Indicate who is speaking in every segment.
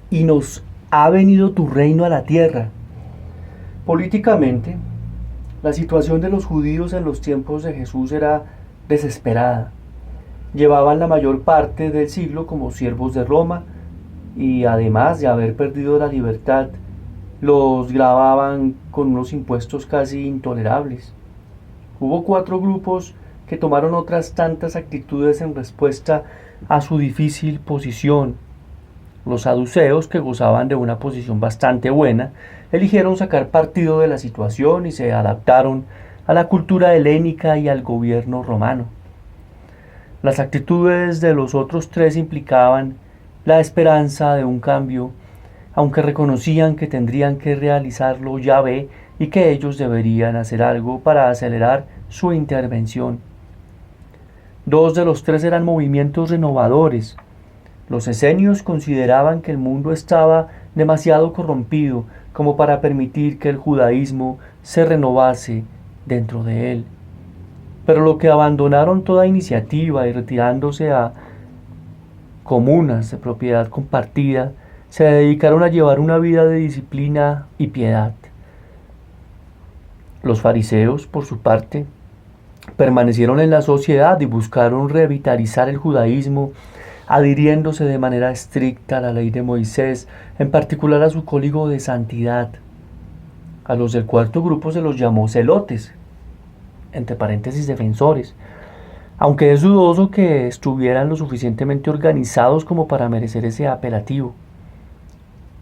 Speaker 1: y nos ha venido tu reino a la tierra. Políticamente, la situación de los judíos en los tiempos de Jesús era desesperada. Llevaban la mayor parte del siglo como siervos de Roma y además de haber perdido la libertad, los gravaban con unos impuestos casi intolerables. Hubo cuatro grupos que tomaron otras tantas actitudes en respuesta a su difícil posición. Los saduceos, que gozaban de una posición bastante buena, eligieron sacar partido de la situación y se adaptaron a la cultura helénica y al gobierno romano. Las actitudes de los otros tres implicaban la esperanza de un cambio, aunque reconocían que tendrían que realizarlo Yahvé y que ellos deberían hacer algo para acelerar su intervención. Dos de los tres eran movimientos renovadores. Los esenios consideraban que el mundo estaba demasiado corrompido como para permitir que el judaísmo se renovase dentro de él. Pero lo que abandonaron toda iniciativa y retirándose a comunas de propiedad compartida, se dedicaron a llevar una vida de disciplina y piedad. Los fariseos, por su parte, permanecieron en la sociedad y buscaron revitalizar el judaísmo, adhiriéndose de manera estricta a la ley de Moisés, en particular a su código de santidad. A los del cuarto grupo se los llamó celotes, entre paréntesis defensores, aunque es dudoso que estuvieran lo suficientemente organizados como para merecer ese apelativo.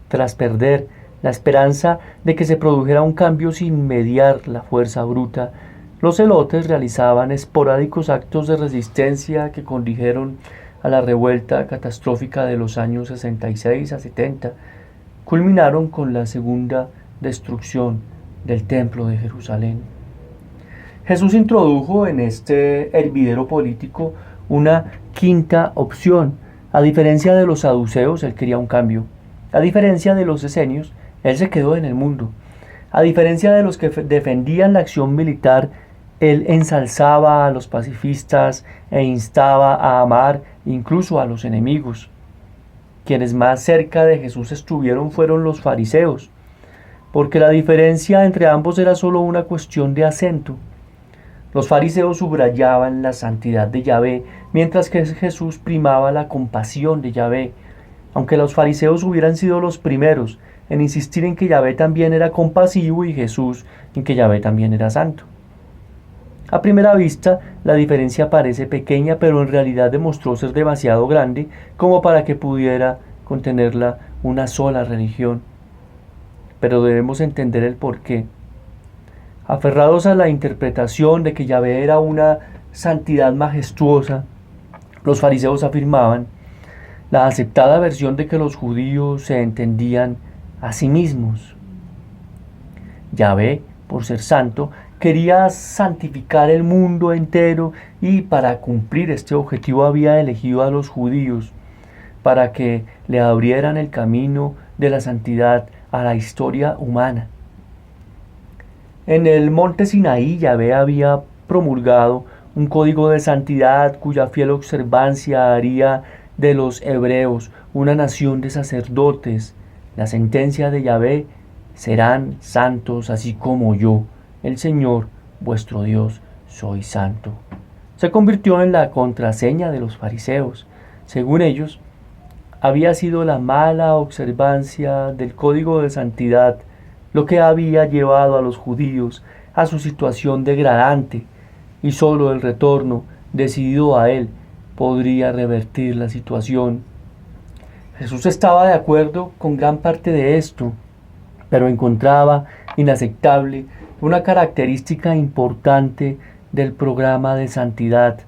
Speaker 1: Tras perder la esperanza de que se produjera un cambio sin mediar la fuerza bruta, los celotes realizaban esporádicos actos de resistencia que condujeron a la revuelta catastrófica de los años 66 a 70, culminaron con la segunda destrucción del Templo de Jerusalén. Jesús introdujo en este hervidero político una quinta opción. A diferencia de los saduceos, él quería un cambio. A diferencia de los esenios, él se quedó en el mundo. A diferencia de los que defendían la acción militar, él ensalzaba a los pacifistas e instaba a amar incluso a los enemigos. Quienes más cerca de Jesús estuvieron fueron los fariseos, porque la diferencia entre ambos era solo una cuestión de acento. Los fariseos subrayaban la santidad de Yahvé, mientras que Jesús primaba la compasión de Yahvé, aunque los fariseos hubieran sido los primeros en insistir en que Yahvé también era compasivo y Jesús en que Yahvé también era santo. A primera vista, la diferencia parece pequeña, pero en realidad demostró ser demasiado grande como para que pudiera contenerla una sola religión. Pero debemos entender el porqué. Aferrados a la interpretación de que Yahvé era una santidad majestuosa, los fariseos afirmaban la aceptada versión de que los judíos se entendían a sí mismos. Yahvé, por ser santo, quería santificar el mundo entero y para cumplir este objetivo había elegido a los judíos para que le abrieran el camino de la santidad a la historia humana. En el monte Sinaí, Yahvé había promulgado un código de santidad cuya fiel observancia haría de los hebreos una nación de sacerdotes. La sentencia de Yahvé: serán santos así como yo, el Señor, vuestro Dios, soy santo. Se convirtió en la contraseña de los fariseos. Según ellos, había sido la mala observancia del código de santidad lo que había llevado a los judíos a su situación degradante, y solo el retorno decidido a él podría revertir la situación. Jesús estaba de acuerdo con gran parte de esto, pero encontraba inaceptable una característica importante del programa de santidad: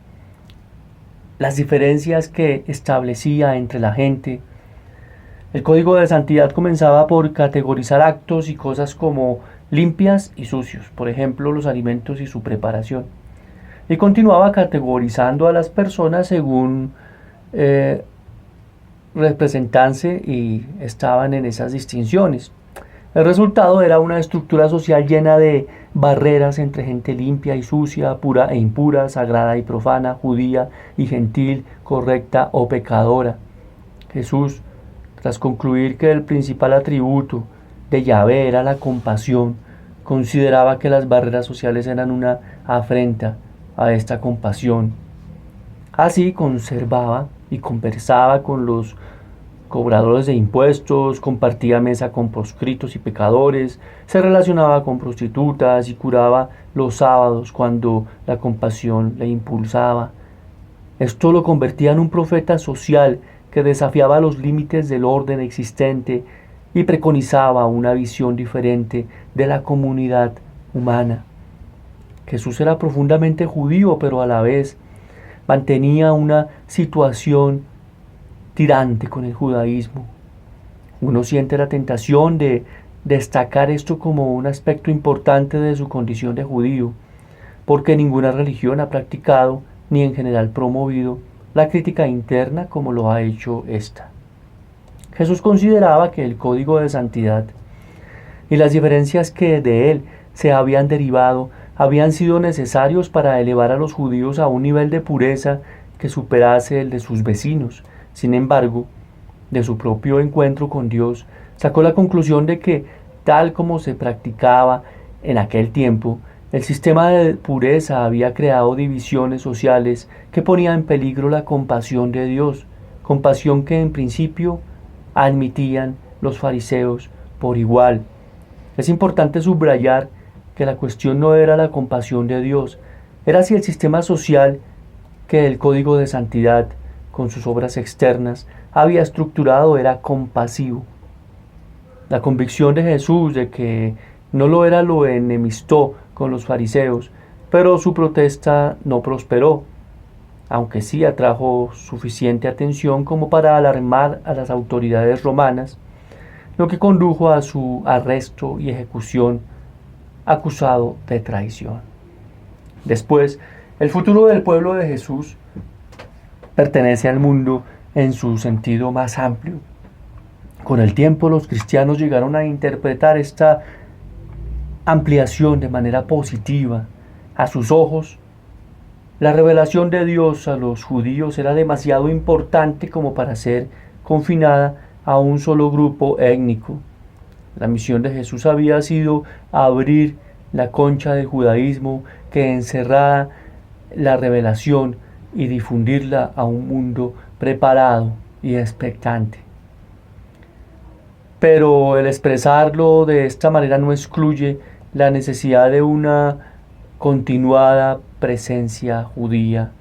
Speaker 1: las diferencias que establecía entre la gente. El código de santidad comenzaba por categorizar actos y cosas como limpias y sucios, por ejemplo, los alimentos y su preparación. Y continuaba categorizando a las personas según representarse y estaban en esas distinciones. El resultado era una estructura social llena de barreras entre gente limpia y sucia, pura e impura, sagrada y profana, judía y gentil, correcta o pecadora. Jesús Tras concluir que el principal atributo de Yahvé era la compasión, consideraba que las barreras sociales eran una afrenta a esta compasión. Así conservaba y conversaba con los cobradores de impuestos, compartía mesa con proscritos y pecadores, se relacionaba con prostitutas y curaba los sábados cuando la compasión le impulsaba. Esto lo convertía en un profeta social que desafiaba los límites del orden existente y preconizaba una visión diferente de la comunidad humana. Jesús era profundamente judío, pero a la vez mantenía una situación tirante con el judaísmo. Uno siente la tentación de destacar esto como un aspecto importante de su condición de judío, porque ninguna religión ha practicado ni en general promovido la crítica interna como lo ha hecho esta. Jesús consideraba que el código de santidad y las diferencias que de él se habían derivado habían sido necesarios para elevar a los judíos a un nivel de pureza que superase el de sus vecinos. Sin embargo, de su propio encuentro con Dios, sacó la conclusión de que, tal como se practicaba en aquel tiempo, el sistema de pureza había creado divisiones sociales que ponían en peligro la compasión de Dios, compasión que en principio admitían los fariseos por igual. Es importante subrayar que la cuestión no era la compasión de Dios, era si el sistema social que el código de santidad, con sus obras externas, había estructurado era compasivo. La convicción de Jesús de que no lo era lo enemistó con los fariseos, pero su protesta no prosperó, aunque sí atrajo suficiente atención como para alarmar a las autoridades romanas, lo que condujo a su arresto y ejecución, acusado de traición. Después, el futuro del pueblo de Jesús pertenece al mundo en su sentido más amplio. Con el tiempo, los cristianos llegaron a interpretar esta ampliación de manera positiva. A sus ojos, la revelación de Dios a los judíos era demasiado importante como para ser confinada a un solo grupo étnico. La misión de Jesús había sido abrir la concha del judaísmo que encerraba la revelación y difundirla a un mundo preparado y expectante. Pero el expresarlo de esta manera no excluye la necesidad de una continuada presencia judía.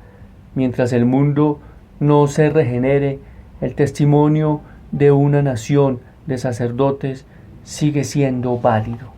Speaker 1: Mientras el mundo no se regenere, el testimonio de una nación de sacerdotes sigue siendo válido.